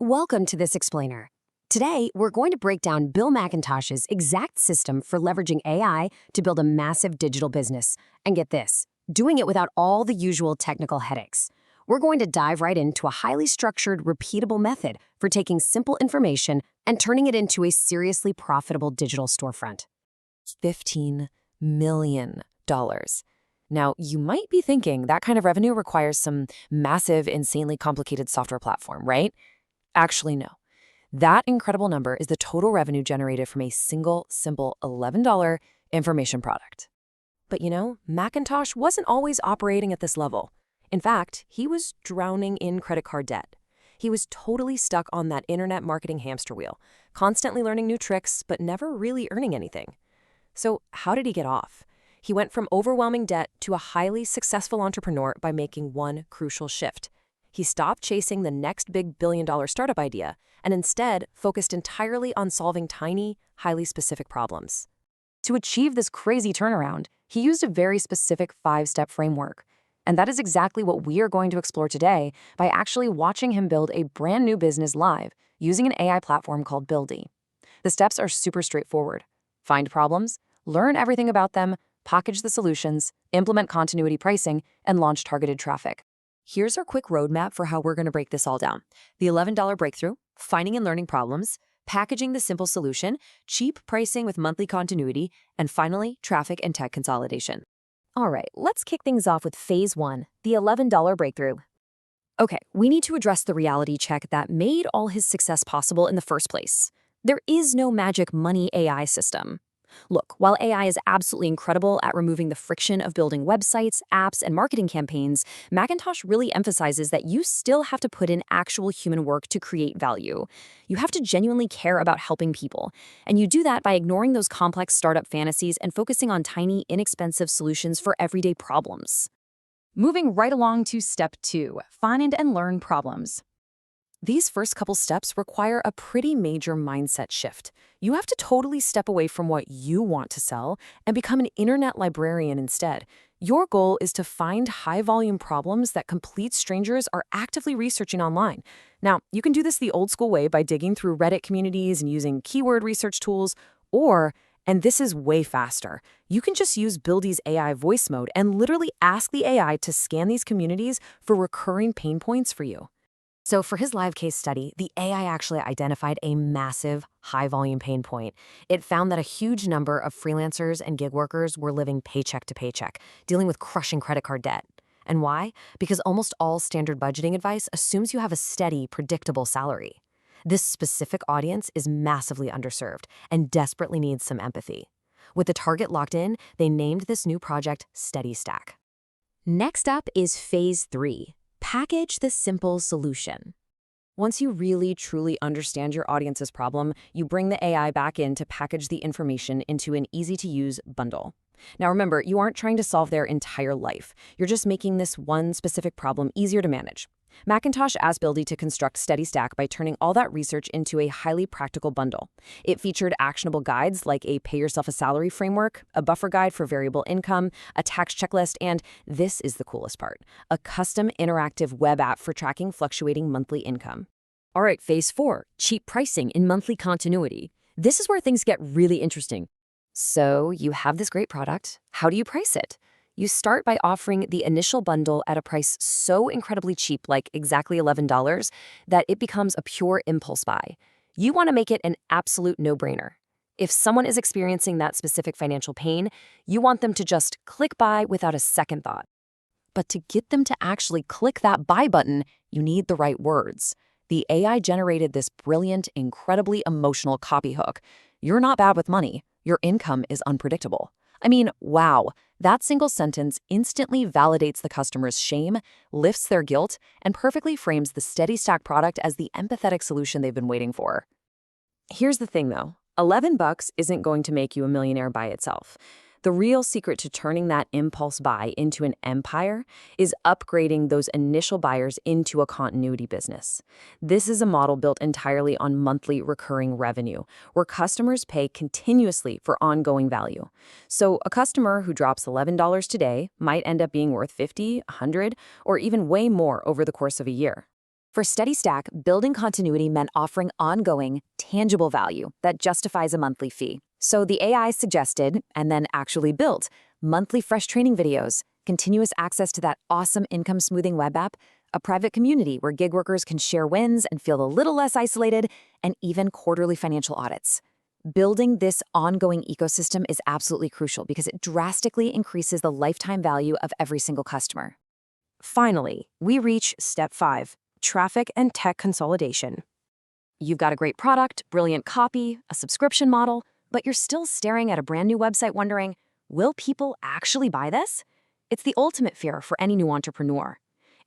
Welcome to This Explainer. Today, we're going to break down Bill McIntosh's exact system for leveraging AI to build a massive digital business. And get this, doing it without all the usual technical headaches. We're going to dive right into a highly structured, repeatable method for taking simple information and turning it into a seriously profitable digital storefront. $15 million. Now, you might be thinking that kind of revenue requires some massive, insanely complicated software platform, right? Actually, no. That incredible number is the total revenue generated from a single, simple $11 information product. But Macintosh wasn't always operating at this level. In fact, he was drowning in credit card debt. He was totally stuck on that internet marketing hamster wheel, constantly learning new tricks, but never really earning anything. So how did he get off? He went from overwhelming debt to a highly successful entrepreneur by making one crucial shift. He stopped chasing the next big billion-dollar startup idea and instead focused entirely on solving tiny, highly specific problems. To achieve this crazy turnaround, he used a very specific 5-step framework. And that is exactly what we are going to explore today by actually watching him build a brand new business live using an AI platform called Buildy. The steps are super straightforward. Find problems, learn everything about them, package the solutions, implement continuity pricing, and launch targeted traffic. Here's our quick roadmap for how we're going to break this all down. The $11 breakthrough, finding and learning problems, packaging the simple solution, cheap pricing with monthly continuity, and finally, traffic and tech consolidation. All right, let's kick things off with phase 1, the $11 breakthrough. Okay, we need to address the reality check that made all his success possible in the first place. There is no magic money AI system. Look, while AI is absolutely incredible at removing the friction of building websites, apps, and marketing campaigns, Macintosh really emphasizes that you still have to put in actual human work to create value. You have to genuinely care about helping people, and you do that by ignoring those complex startup fantasies and focusing on tiny, inexpensive solutions for everyday problems. Moving right along to step 2, find and learn problems. These first couple steps require a pretty major mindset shift. You have to totally step away from what you want to sell and become an internet librarian instead. Your goal is to find high-volume problems that complete strangers are actively researching online. Now, you can do this the old-school way by digging through Reddit communities and using keyword research tools, or, and this is way faster, you can just use Buildy's AI voice mode and literally ask the AI to scan these communities for recurring pain points for you. So for his live case study, the AI actually identified a massive, high-volume pain point. It found that a huge number of freelancers and gig workers were living paycheck to paycheck, dealing with crushing credit card debt. And why? Because almost all standard budgeting advice assumes you have a steady, predictable salary. This specific audience is massively underserved and desperately needs some empathy. With the target locked in, they named this new project Steady Stack. Next up is phase 3. Package the simple solution. Once you really, truly understand your audience's problem, you bring the AI back in to package the information into an easy-to-use bundle. Now remember, you aren't trying to solve their entire life. You're just making this one specific problem easier to manage. Macintosh asked Buildy to construct Steady Stack by turning all that research into a highly practical bundle. It featured actionable guides like a pay yourself a salary framework, a buffer guide for variable income, a tax checklist, and this is the coolest part, a custom interactive web app for tracking fluctuating monthly income. All right, phase 4, cheap pricing in monthly continuity. This is where things get really interesting. So you have this great product. How do you price it? You start by offering the initial bundle at a price so incredibly cheap, like exactly $11, that it becomes a pure impulse buy. You want to make it an absolute no-brainer. If someone is experiencing that specific financial pain, you want them to just click buy without a second thought. But to get them to actually click that buy button, you need the right words. The AI generated this brilliant, incredibly emotional copy hook. You're not bad with money. Your income is unpredictable. I mean, wow, that single sentence instantly validates the customer's shame, lifts their guilt, and perfectly frames the Steady Stack product as the empathetic solution they've been waiting for. Here's the thing though, $11 isn't going to make you a millionaire by itself. The real secret to turning that impulse buy into an empire is upgrading those initial buyers into a continuity business. This is a model built entirely on monthly recurring revenue, where customers pay continuously for ongoing value. So a customer who drops $11 today might end up being worth $50, $100, or even way more over the course of a year. For Steady Stack, building continuity meant offering ongoing, tangible value that justifies a monthly fee. So the AI suggested, and then actually built, monthly fresh training videos, continuous access to that awesome income smoothing web app, a private community where gig workers can share wins and feel a little less isolated, and even quarterly financial audits. Building this ongoing ecosystem is absolutely crucial because it drastically increases the lifetime value of every single customer. Finally, we reach step 5, traffic and tech consolidation. You've got a great product, brilliant copy, a subscription model, but you're still staring at a brand new website wondering, will people actually buy this? It's the ultimate fear for any new entrepreneur.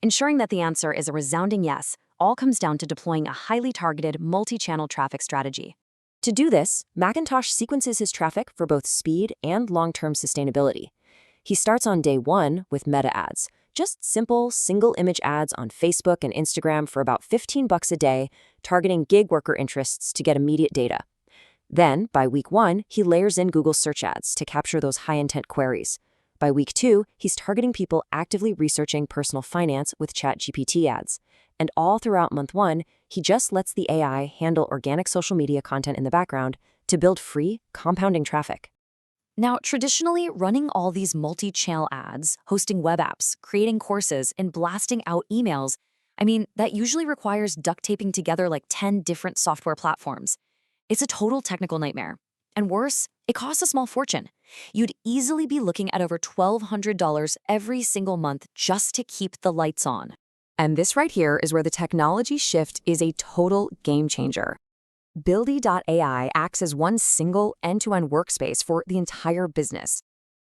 Ensuring that the answer is a resounding yes all comes down to deploying a highly targeted multi-channel traffic strategy. To do this, Macintosh sequences his traffic for both speed and long-term sustainability. He starts on day 1 with meta ads, just simple single-image ads on Facebook and Instagram for about $15 a day, targeting gig worker interests to get immediate data. Then, by week 1, he layers in Google search ads to capture those high-intent queries. By week 2, he's targeting people actively researching personal finance with ChatGPT ads. And all throughout month 1, he just lets the AI handle organic social media content in the background to build free, compounding traffic. Now, traditionally, running all these multi-channel ads, hosting web apps, creating courses, and blasting out emails, that usually requires duct taping together like 10 different software platforms. It's a total technical nightmare. And worse, it costs a small fortune. You'd easily be looking at over $1,200 every single month just to keep the lights on. And this right here is where the technology shift is a total game changer. Buildy.ai acts as one single end-to-end workspace for the entire business.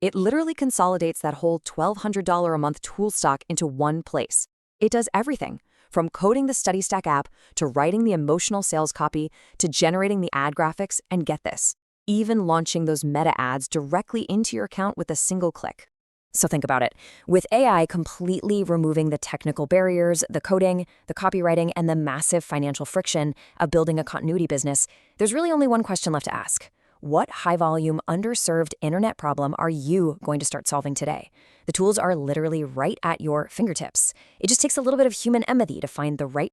It literally consolidates that whole $1,200 a month tool stock into one place. It does everything, from coding the Study Stack app to writing the emotional sales copy to generating the ad graphics, and get this, even launching those meta ads directly into your account with a single click. So think about it. With AI completely removing the technical barriers, the coding, the copywriting, and the massive financial friction of building a continuity business, there's really only one question left to ask. What high-volume, underserved internet problem are you going to start solving today? The tools are literally right at your fingertips. It just takes a little bit of human empathy to find the right